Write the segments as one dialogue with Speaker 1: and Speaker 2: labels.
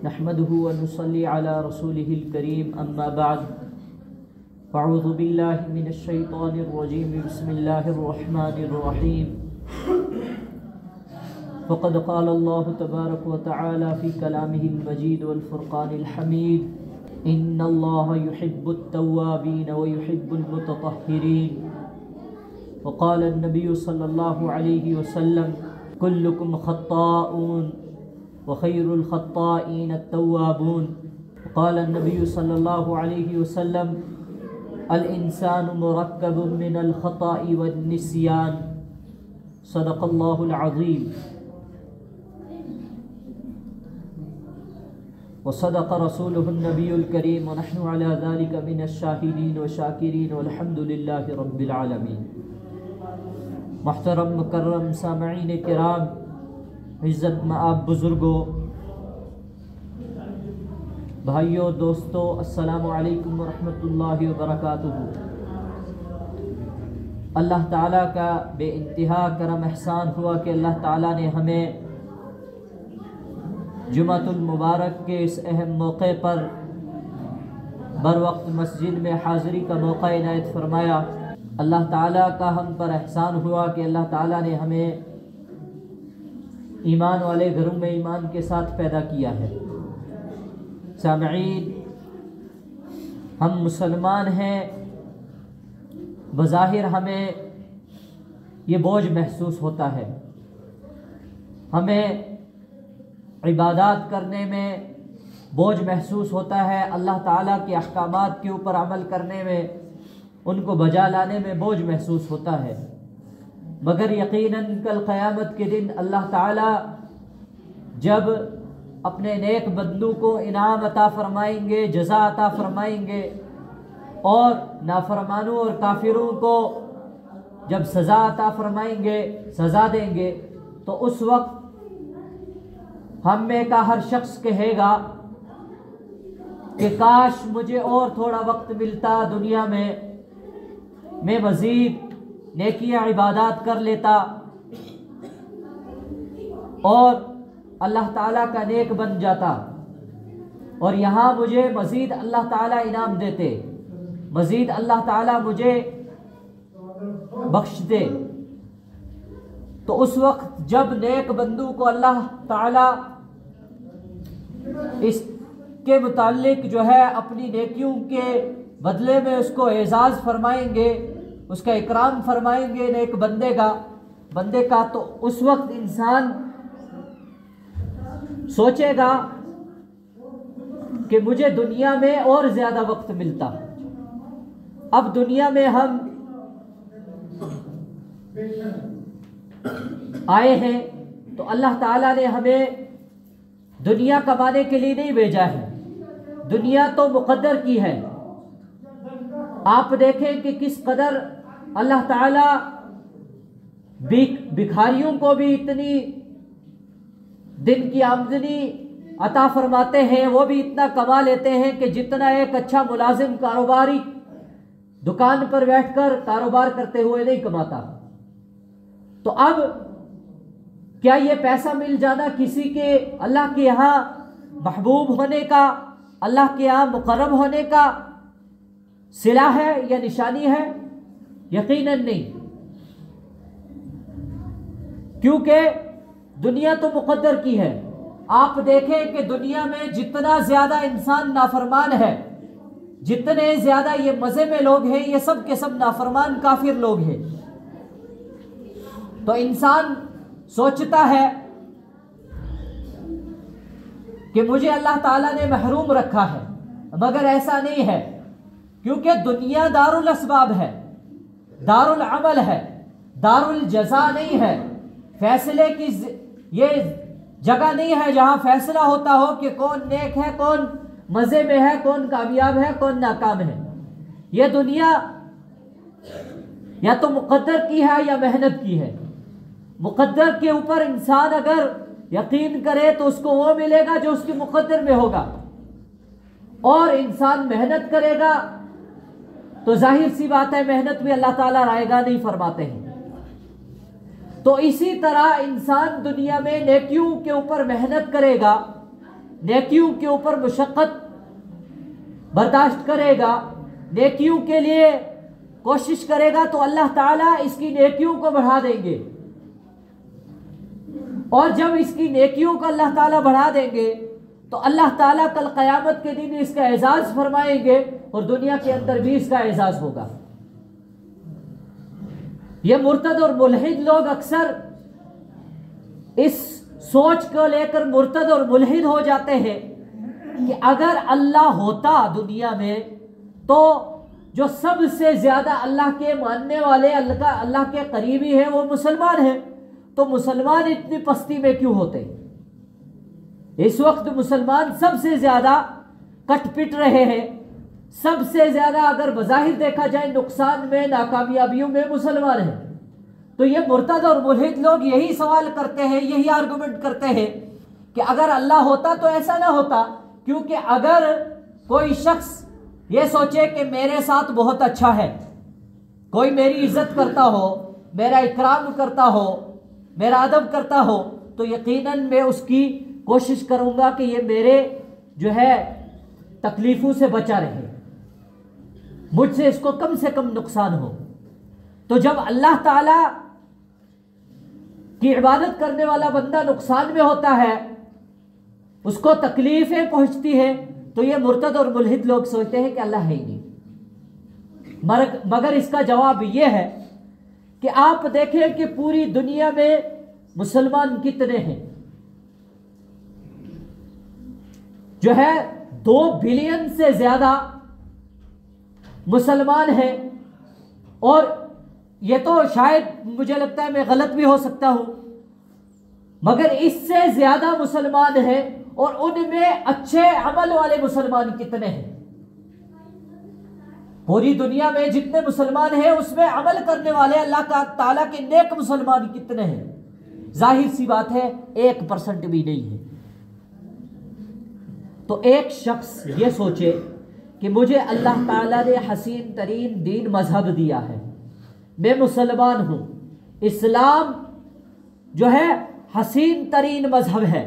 Speaker 1: नहमदुहु व नुसल्ली अला रसूलिहिल करीम अम्मा बाद फ़अऊज़ु बिल्लाहि मिनश शैतानिर रजीम बिस्मिल्लाहिर रहमानिर रहीम फ़क़द क़ाल अल्लाहु तबारक व तआला फ़ी कलामिहिल मजीद वल फ़ुरक़ानिल हमीद इन्नल्लाहा युहिब्बुत तव्वाबीन व युहिब्बुल मुततह्हिरीन व क़ाल अन्नबिय्यु सल्लल्लाहु अलैहि वसल्लम कुल्लुकुम ख़त्ताऊन व खैरुल ख़त्ताईन अत-तव्वाबून। क़ाल अन्नबिय्यु सल्लल्लाहु अलैहि वसल्लम अल इंसानु मुरक्कबुम मिनल ख़ताई वन निस्यान। सदक़ल्लाहुल अज़ीम व सदक़ रसूलुहुन नबियुल करीम व नहनु अला ज़ालिका मिनश शाहिदीन व शाकिरीन वल्हम्दुलिल्लाहि रब्बिल आलमीन। मुहतरम मुकर्रम सामईन किराम, इज़्ज़त मआब बुज़ुर्गों, भाइयों, दोस्तों, अस्सलामु अलैकुम व रहमतुल्लाहि व बरकातुहू। अल्लाह ताला का बेइंतहा करम एहसान हुआ कि अल्लाह ताला ने हमें जुमातुल मुबारक के इस अहम मौके पर बर वक्त मस्जिद में हाज़िरी का मौका इनायत फरमाया। अल्लाह ताला का हम पर एहसान हुआ कि अल्लाह ताला ने हमें ईमान वाले घरों में ईमान के साथ पैदा किया है। सामईन, हम मुसलमान हैं, बज़ाहिर हमें ये बोझ महसूस होता है, हमें इबादत करने में बोझ महसूस होता है, अल्लाह ताला के अहकामात के ऊपर अमल करने में, उनको बजा लाने में बोझ महसूस होता है। मगर यकीनन कल क़यामत के दिन अल्लाह ताला जब अपने नेक बंदों को इनाम अता फरमाएंगे, जज़ा अता फरमाएंगे, और नाफरमानों और काफिरों को जब सज़ा अता फरमाएंगे, सज़ा देंगे, तो उस वक्त हम में का हर शख्स कहेगा कि काश मुझे और थोड़ा वक्त मिलता दुनिया में, मैं मज़ीद नेकियां इबादत कर लेता और अल्लाह ताला का नेक बन जाता, और यहाँ मुझे मज़ीद अल्लाह ताला इनाम देते, मज़ीद अल्लाह ताला मुझे बख्श दे। तो उस वक्त जब नेक बंदू को अल्लाह ताला इसके मुताल्लिक जो है अपनी नेकियों के बदले में उसको एजाज़ फरमाएंगे, उसका इकराम फरमाएंगे नेक बंदे का, तो उस वक्त इंसान सोचेगा कि मुझे दुनिया में और ज़्यादा वक्त मिलता। अब दुनिया में हम आए हैं तो अल्लाह ताला ने हमें दुनिया कमाने के लिए नहीं भेजा है, दुनिया तो मुक़द्दर की है। आप देखें कि किस कदर अल्लाह ताला भिखारियों को भी इतनी दिन की आमदनी अता फरमाते हैं, वो भी इतना कमा लेते हैं कि जितना एक अच्छा मुलाजिम कारोबारी दुकान पर बैठकर कारोबार करते हुए नहीं कमाता। तो अब क्या ये पैसा मिल जाना किसी के अल्लाह के यहाँ महबूब होने का, अल्लाह के यहाँ मुकर्रम होने का सिला है या निशानी है? यकीनन नहीं, क्योंकि दुनिया तो मुक़द्दर की है। आप देखें कि दुनिया में जितना ज़्यादा इंसान नाफरमान है, जितने ज़्यादा ये मज़े में लोग हैं, ये सब के सब नाफरमान काफिर लोग हैं। तो इंसान सोचता है कि मुझे अल्लाह ताला ने महरूम रखा है, मगर ऐसा नहीं है, क्योंकि दुनिया दारुल असबाब है, दारुल अमल है, दारुल जज़ा नहीं है। फैसले की ये जगह नहीं है जहां फैसला होता हो कि कौन नेक है, कौन मज़े में है, कौन कामयाब है, कौन नाकाम है। ये दुनिया या तो मुक़द्दर की है या मेहनत की है। मुक़द्दर के ऊपर इंसान अगर यकीन करे तो उसको वो मिलेगा जो उसके मुक़द्दर में होगा, और इंसान मेहनत करेगा तो जाहिर सी बात है मेहनत भी अल्लाह ताला रायगा नहीं फरमाते हैं। तो इसी तरह इंसान दुनिया में नेकियों के ऊपर मेहनत करेगा नेकियों के ऊपर मुशक्क़त बर्दाश्त करेगा, नेकियों के लिए कोशिश करेगा, तो अल्लाह ताला इसकी नेकियों को बढ़ा देंगे। और जब इसकी नेकियों को अल्लाह ताला बढ़ा देंगे तो अल्लाह ताला कल क़यामत के दिन इसका एजाज़ फरमाएंगे और दुनिया के अंदर भी इसका एजाज़ होगा। ये मुर्तद और मुल्हिद लोग अक्सर इस सोच को लेकर मुर्तद और मुल्हिद हो जाते हैं कि अगर अल्लाह होता दुनिया में तो जो सबसे ज़्यादा अल्लाह के मानने वाले, अल्लाह के करीबी है, वो मुसलमान है, तो मुसलमान इतनी पस्ती में क्यों होते? इस वक्त मुसलमान सबसे ज़्यादा कटपिट रहे हैं, सबसे ज़्यादा अगर बज़ाहिर देखा जाए नुकसान में, नाकामयाबियों में मुसलमान हैं। तो ये मुर्तद और मुल्हिद लोग यही सवाल करते हैं, यही आर्गुमेंट करते हैं कि अगर अल्लाह होता तो ऐसा ना होता। क्योंकि अगर कोई शख्स ये सोचे कि मेरे साथ बहुत अच्छा है, कोई मेरी इज्जत करता हो, मेरा इकराम करता हो, मेरा अदब करता हो, तो यकीनन मैं उसकी कोशिश करूंगा कि ये मेरे जो है तकलीफ़ों से बचा रहे, मुझसे इसको कम से कम नुकसान हो। तो जब अल्लाह ताला की इबादत करने वाला बंदा नुकसान में होता है, उसको तकलीफ़ें पहुंचती है, तो ये मुर्तद और मुल्हिद लोग सोचते हैं कि अल्लाह है ही नहीं। मगर इसका जवाब ये है कि आप देखें कि पूरी दुनिया में मुसलमान कितने हैं? जो है 2 बिलियन से ज्यादा मुसलमान हैं। और ये तो शायद मुझे लगता है मैं गलत भी हो सकता हूं, मगर इससे ज्यादा मुसलमान हैं और उनमें अच्छे अमल वाले मुसलमान कितने हैं? पूरी दुनिया में जितने मुसलमान हैं उसमें अमल करने वाले अल्लाह का ताला के नेक मुसलमान कितने हैं? जाहिर सी बात है 1% भी नहीं है। तो एक शख्स ये सोचे कि मुझे अल्लाह ताला ने हसीन तरीन दीन मजहब दिया है, मैं मुसलमान हूं, इस्लाम जो है हसीन तरीन मजहब है,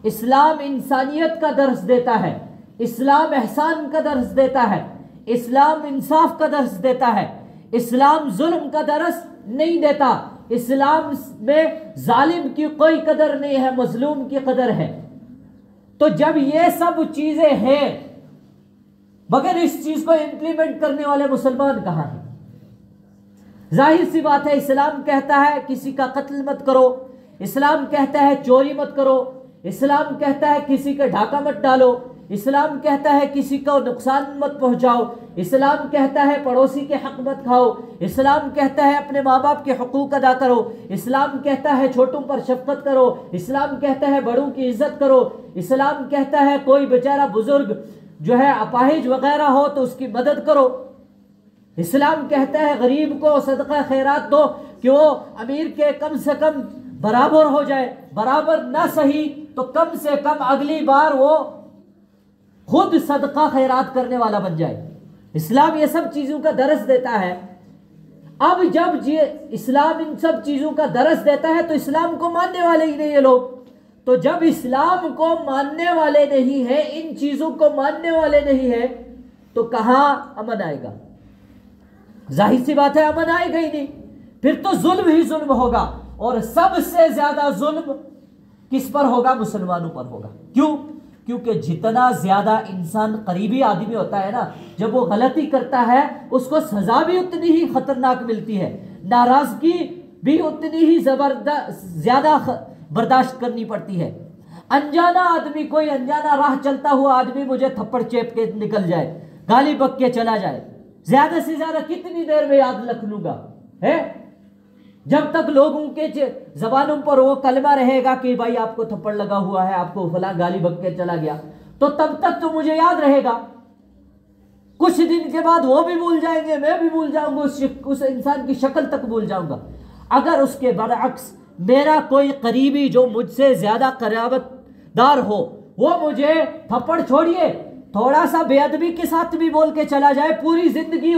Speaker 1: इस्लाम इंसानियत का दर्स देता है, इस्लाम एहसान का दर्स देता है, इस्लाम इंसाफ का दर्स देता है, इस्लाम जुल्म का दर्स नहीं देता, इस्लाम में जालिम की कोई कदर नहीं है, मजलूम की कदर है। तो जब ये सब चीजें हैं, मगर इस चीज को इंप्लीमेंट करने वाले मुसलमान कहां हैं? जाहिर सी बात है, इस्लाम कहता है किसी का कत्ल मत करो, इस्लाम कहता है चोरी मत करो, इस्लाम कहता है किसी का डाका मत डालो, इस्लाम कहता है किसी को नुकसान मत पहुंचाओ, इस्लाम कहता है पड़ोसी के हक मत खाओ, इस्लाम कहता है अपने माँ बाप के हुकूक अदा करो, इस्लाम कहता है छोटों पर शफकत करो, इस्लाम कहता है बड़ों की इज्जत करो, इस्लाम कहता है कोई बेचारा बुजुर्ग जो है अपाहिज वगैरह हो तो उसकी मदद करो, इस्लाम कहता है गरीब को सदका खैरात दो कि वो अमीर के कम से कम बराबर हो जाए, बराबर ना सही तो कम से कम अगली बार वो खुद सदका खैरात करने वाला बन जाए। इस्लाम ये सब चीज़ों का दरस देता है। अब जब इस्लाम इन सब चीज़ों का दरस देता है तो इस्लाम को मानने वाले ही नहीं है लोग। तो जब इस्लाम को मानने वाले नहीं है, इन चीज़ों को मानने वाले नहीं है, तो कहाँ अमन आएगा? जाहिर सी बात है अमन आएगा ही नहीं, फिर तो जुल्म ही जुल्म होगा। और सबसे ज्यादा जुल्म किस पर होगा? मुसलमानों पर होगा। क्यों? क्योंकि जितना ज्यादा इंसान करीबी आदमी होता है ना, जब वो गलती करता है उसको सजा भी उतनी ही खतरनाक मिलती है, नाराजगी भी उतनी ही जबरदस्त ज्यादा बर्दाश्त करनी पड़ती है। अनजाना आदमी, कोई अनजाना राह चलता हुआ आदमी मुझे थप्पड़ चेप के निकल जाए, गाली बक के चला जाए, ज्यादा से ज्यादा कितनी देर में याद रख लूंगा? है जब तक लोगों के जबानों पर वो कलमा रहेगा कि भाई आपको थप्पड़ लगा हुआ है, आपको फला गाली बक के चला गया, तो तब तक तो मुझे याद रहेगा। कुछ दिन के बाद वो भी भूल जाएंगे, मैं भी भूल जाऊंगा, उस इंसान की शक्ल तक भूल जाऊंगा। अगर उसके बरअक्स मेरा कोई करीबी जो मुझसे ज्यादा कराबतदार हो, वो मुझे थप्पड़ छोड़िए थोड़ा सा बेअदबी के साथ भी बोल के चला जाए, पूरी जिंदगी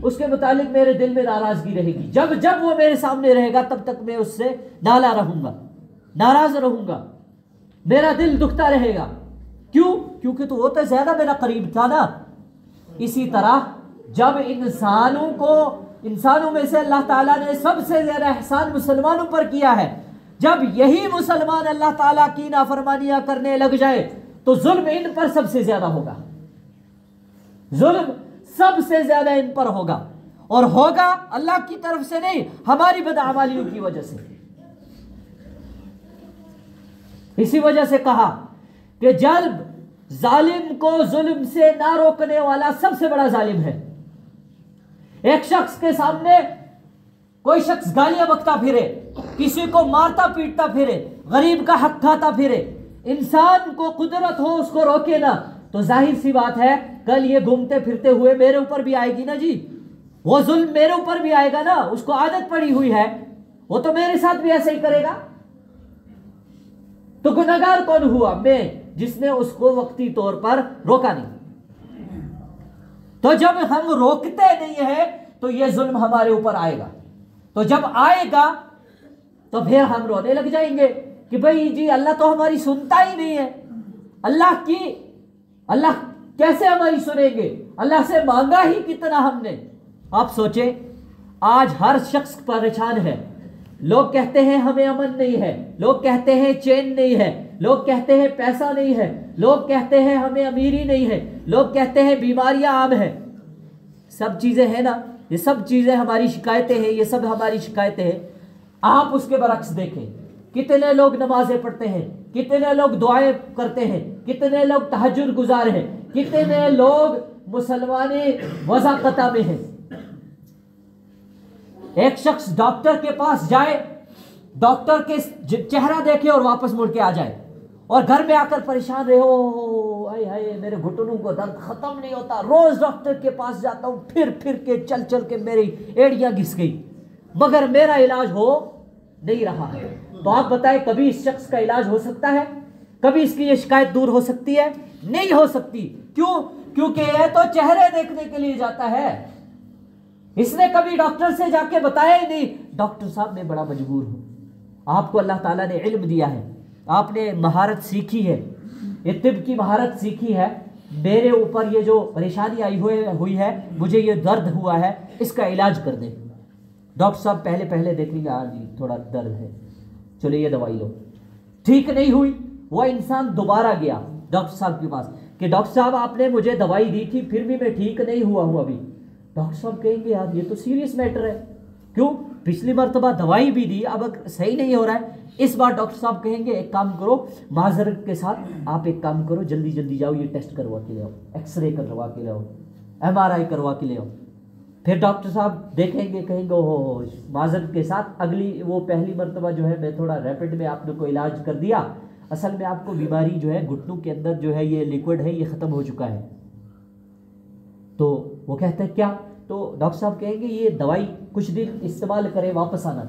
Speaker 1: उसके मुतालिक मेरे दिल में नाराजगी रहेगी। जब जब वो मेरे सामने रहेगा तब तक मैं उससे नाला रहूंगा, नाराज रहूंगा, मेरा दिल दुखता रहेगा। क्यों? क्योंकि तो वो तो ज्यादा मेरा करीब था ना। इसी तरह जब इंसानों में से अल्लाह ताला ने सबसे ज्यादा एहसान मुसलमानों पर किया है, जब यही मुसलमान अल्लाह ताला की नाफरमानियां करने लग जाए तो जुल्म इन पर सबसे ज्यादा होगा, जुल्म सबसे ज्यादा इन पर होगा, और होगा अल्लाह की तरफ से नहीं, हमारी बदअमालियों की वजह से। इसी वजह से कहा कि जब जालिम को जुल्म से ना रोकने वाला सबसे बड़ा जालिम है। एक शख्स के सामने कोई शख्स गालियां बकता फिरे, किसी को मारता पीटता फिरे, गरीब का हक खाता फिरे, इंसान को कुदरत हो उसको रोके ना, तो जाहिर सी बात है कल ये घूमते फिरते हुए मेरे ऊपर भी आएगी ना जी, वो जुल्म मेरे ऊपर भी आएगा ना। उसको आदत पड़ी हुई है, वो तो मेरे साथ भी ऐसे ही करेगा। तो गुनहगार कौन हुआ? मैं, जिसने उसको वक्ती तौर पर रोका नहीं। तो जब हम रोकते नहीं है तो यह जुल्म हमारे ऊपर आएगा, तो जब आएगा तो फिर हम रोने लग जाएंगे कि भाई जी अल्लाह तो हमारी सुनता ही नहीं है। अल्लाह कैसे हमारी सुनेंगे? अल्लाह से मांगा ही कितना हमने। आप सोचे, आज हर शख्स परेशान है। लोग कहते हैं हमें अमन नहीं है, लोग कहते हैं चैन नहीं है, लोग कहते हैं पैसा नहीं है, लोग कहते हैं हमें अमीरी नहीं है, लोग कहते हैं बीमारियां आम है। सब चीजें हैं ना, ये सब चीजें हमारी शिकायतें हैं, ये सब हमारी शिकायतें हैं। आप उसके बरक्स देखें, कितने लोग नमाजें पढ़ते हैं, कितने लोग दुआएं करते हैं, कितने लोग तहज्जुद गुजार हैं, कितने लोग मुसलमाने वज़ाक़ता में हैं। एक शख्स डॉक्टर के पास जाए, डॉक्टर के चेहरा देखे और वापस मुड़ के आ जाए, और घर में आकर परेशान रहे, हो हाय हाय मेरे घुटनों को दर्द खत्म नहीं होता, रोज डॉक्टर के पास जाता हूं, फिर के चल के मेरी एड़ियां घिस गई, मगर मेरा इलाज हो नहीं रहा है। तो आप बताएं, कभी इस शख्स का इलाज हो सकता है? कभी इसकी ये शिकायत दूर हो सकती है? नहीं हो सकती। क्यों? क्योंकि यह तो चेहरे देखने के लिए जाता है, इसने कभी डॉक्टर से जाके बताया ही नहीं, डॉक्टर साहब मैं बड़ा मजबूर हूं। आपको अल्लाह ताला ने इल्म दिया है, आपने महारत सीखी है, ये तिब की महारत सीखी है, मेरे ऊपर ये जो परेशानी आई हुई है, मुझे ये दर्द हुआ है, इसका इलाज कर दे। डॉक्टर साहब पहले देख लीजिए, हाँ जी थोड़ा दर्द है, चलो ये दवाई लो। ठीक नहीं हुई, वह इंसान दोबारा गया डॉक्टर साहब के पास कि डॉक्टर साहब आपने मुझे दवाई दी थी, फिर भी मैं ठीक नहीं हुआ हूं अभी। डॉक्टर साहब कहेंगे यार ये तो सीरियस मैटर है, क्यों? पिछली मरतबा दवाई भी दी, अब सही नहीं हो रहा है। इस बार डॉक्टर साहब कहेंगे एक काम करो, माजरत के साथ आप एक काम करो, जल्दी जाओ ये टेस्ट करवा के ले आओ, एक्सरे करवा के ले आओ, MRI करवा के ले आओ। फिर डॉक्टर साहब देखेंगे, कहेंगे हो माजरत के साथ अगली वो पहली मरतबा जो है मैं थोड़ा रैपिड में आपने को इलाज कर दिया, असल में आपको बीमारी जो है घुटनों के अंदर जो है ये लिक्विड है ये ख़त्म हो चुका है। तो वो कहते हैं क्या? तो डॉक्टर साहब कहेंगे ये दवाई कुछ दिन इस्तेमाल करें, वापस आना।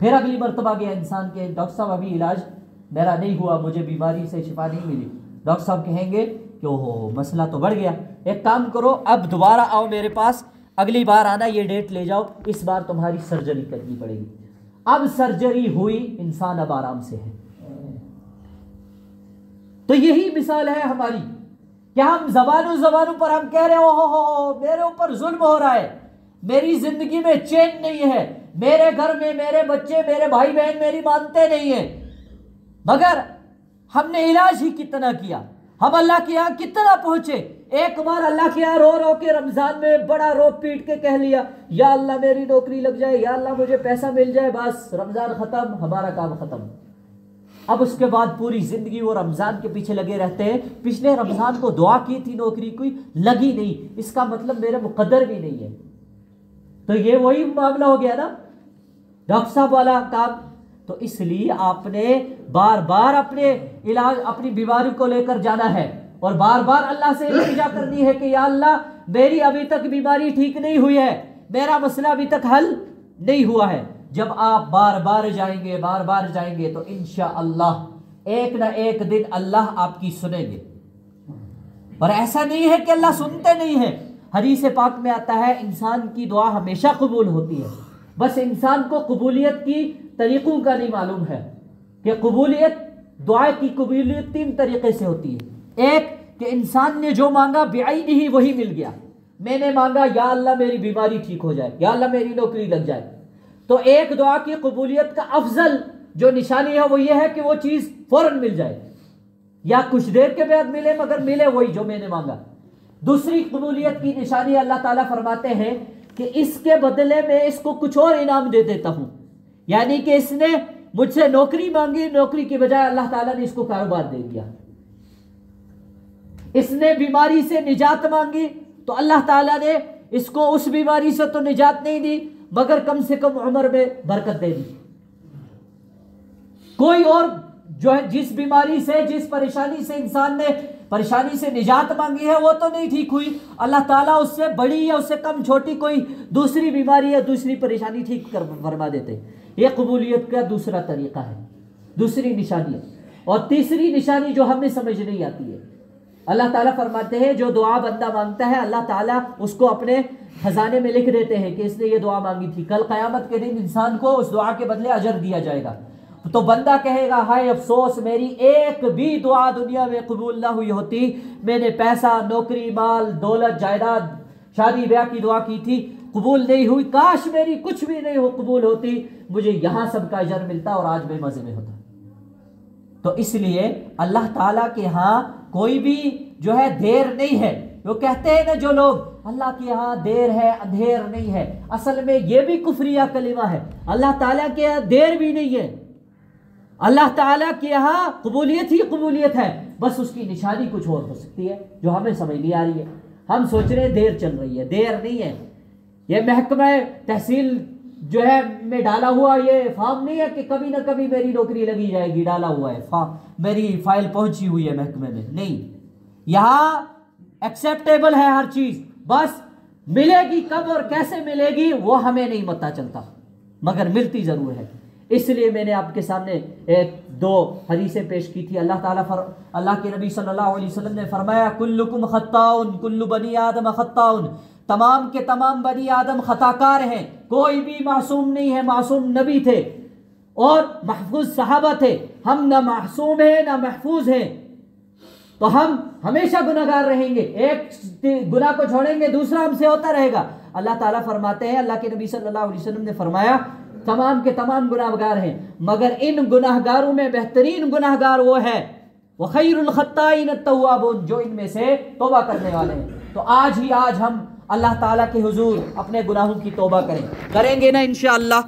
Speaker 1: फिर अगली मरतबा गया इंसान के, डॉक्टर साहब अभी इलाज मेरा नहीं हुआ, मुझे बीमारी से शिफा नहीं मिली। डॉक्टर साहब कहेंगे कि ओहो मसला तो बढ़ गया, एक काम करो अब दोबारा आओ मेरे पास, अगली बार आना, ये डेट ले जाओ, इस बार तुम्हारी सर्जरी करनी पड़ेगी। अब सर्जरी हुई, इंसान अब आराम से है। तो यही मिसाल है हमारी, क्या हम जबानों पर हम कह रहे हो मेरे ऊपर जुल्म हो रहा है, मेरी जिंदगी में चैन नहीं है, मेरे घर में मेरे बच्चे मेरे भाई बहन मेरी मानते नहीं है, मगर हमने इलाज ही कितना किया, हम अल्लाह के यहाँ कितना पहुंचे। एक बार अल्लाह के यहाँ रो के रमजान में बड़ा रो पीट के कह लिया, या अल्लाह मेरी नौकरी लग जाए, या अल्लाह मुझे पैसा मिल जाए, बस रमजान खत्म, हमारा काम खत्म। अब उसके बाद पूरी जिंदगी वो रमजान के पीछे लगे रहते हैं, पिछले रमजान को दुआ की थी, नौकरी कोई लगी नहीं, इसका मतलब मेरा मुकद्दर भी नहीं है। तो ये वही मामला हो गया ना डॉक्टर साहब वाला काम। तो इसलिए आपने बार बार अपने इलाज अपनी बीमारी को लेकर जाना है और बार बार अल्लाह से इल्तिजा करनी है कि या अल्लाह मेरी अभी तक बीमारी ठीक नहीं हुई है, मेरा मसला अभी तक हल नहीं हुआ है। जब आप बार बार जाएंगे तो इंशाअल्लाह एक ना एक दिन अल्लाह आपकी सुनेंगे। और ऐसा नहीं है कि अल्लाह सुनते नहीं है, हदीस पाक में आता है इंसान की दुआ हमेशा कबूल होती है, बस इंसान को कबूलियत की तरीकों का नहीं मालूम है कि कबूलियत दुआ की कबूलियत 3 तरीके से होती है। एक कि इंसान ने जो मांगा बेआईनी ही वही मिल गया। मैंने मांगा या अल्लाह मेरी बीमारी ठीक हो जाए, या अल्लाह मेरी नौकरी लग जाए। तो एक दुआ की कबूलियत का अफजल जो निशानी है वो ये है कि वो चीज़ फौरन मिल जाए, या कुछ देर के बाद मिले मगर मिले वही जो मैंने मांगा। दूसरी कबूलियत की निशानी अल्लाह ताला फरमाते हैं कि इसके बदले में इसको कुछ और इनाम दे देता हूं। यानी कि इसने मुझसे नौकरी मांगी, नौकरी की बजाय अल्लाह ताला ने इसको कारोबार दे दिया। इसने बीमारी से निजात मांगी तो अल्लाह ताला ने इसको उस बीमारी से तो निजात नहीं दी मगर कम से कम उम्र में बरकत दे दी। कोई और जो है जिस बीमारी से, जिस परेशानी से इंसान ने परेशानी से निजात मांगी है वो तो नहीं ठीक हुई, अल्लाह ताला उससे बड़ी या उससे कम छोटी कोई दूसरी बीमारी या दूसरी परेशानी ठीक कर फरमा देते। ये कबूलियत का दूसरा तरीका है, दूसरी निशानी है। और तीसरी निशानी जो हमें समझ नहीं आती है, अल्लाह ताला फरमाते हैं जो दुआ बंदा मांगता है अल्लाह ताला उसको अपने खजाने में लिख देते हैं कि इसने ये दुआ मांगी थी। कल क़यामत के दिन इंसान को उस दुआ के बदले अजर दिया जाएगा। तो बंदा कहेगा हाय अफसोस, मेरी एक भी दुआ दुनिया में कबूल ना हुई होती। मैंने पैसा, नौकरी, माल, दौलत, जायदाद, शादी ब्याह की दुआ की थी, कबूल नहीं हुई। काश मेरी कुछ भी नहीं हो कबूल होती, मुझे यहाँ सबका अजर मिलता और आज मैं मजे में होता। तो इसलिए अल्लाह ताला के यहाँ कोई भी जो है देर नहीं है। वो कहते हैं ना जो लोग अल्लाह के यहाँ देर है अंधेर नहीं है, असल में ये भी कुफरिया कलिमा है। अल्लाह ताला के यहाँ देर भी नहीं है, अल्लाह ताला के यहाँ कबूलियत ही कबूलियत है। बस उसकी निशानी कुछ और हो सकती है जो हमें समझ नहीं आ रही है। हम सोच रहे हैं देर चल रही है, देर नहीं है। ये महकमा तहसील जो है में डाला हुआ ये फॉर्म नहीं है कि कभी ना कभी मेरी नौकरी लगी जाएगी, डाला हुआ है फॉर्म, मेरी फाइल पहुंची हुई है महकमे में, नहीं। यहाँ एक्सेप्टेबल है हर चीज, बस मिलेगी कब और कैसे मिलेगी वो हमें नहीं पता चलता, मगर मिलती जरूर है। इसलिए मैंने आपके सामने एक दो हदीसें पेश की थी। अल्लाह के नबी सल्लल्लाहु अलैहि वसल्लम ने फरमाया कुल्लुकुम खत्ताउन कुल्लु बनी आदम खत्ताउन, तमाम के तमाम बनी आदम खताकार हैं, कोई भी मासूम नहीं है। मासूम नबी थे और महफूज सहाबा थे, हम ना मासूम हैं ना महफूज हैं, तो हम हमेशा गुनाहगार रहेंगे। एक गुनाह को छोड़ेंगे दूसरा हमसे होता रहेगा। अल्लाह ताला फरमाते हैं, अल्लाह के नबी सल्लल्लाहु अलैहि वसल्लम ने फरमाया तमाम के तमाम गुनाहगार हैं, मगर इन गुनाहगारों में बेहतरीन गुनाहगार वो है वो खैरुल खत्ताइन अत्तवाबून, जो इनमें से तौबा करने वाले हैं। तो आज ही आज हम अल्लाह ताला के हुजूर अपने गुनाहों की तौबा करेंगे ना इंशाअल्लाह।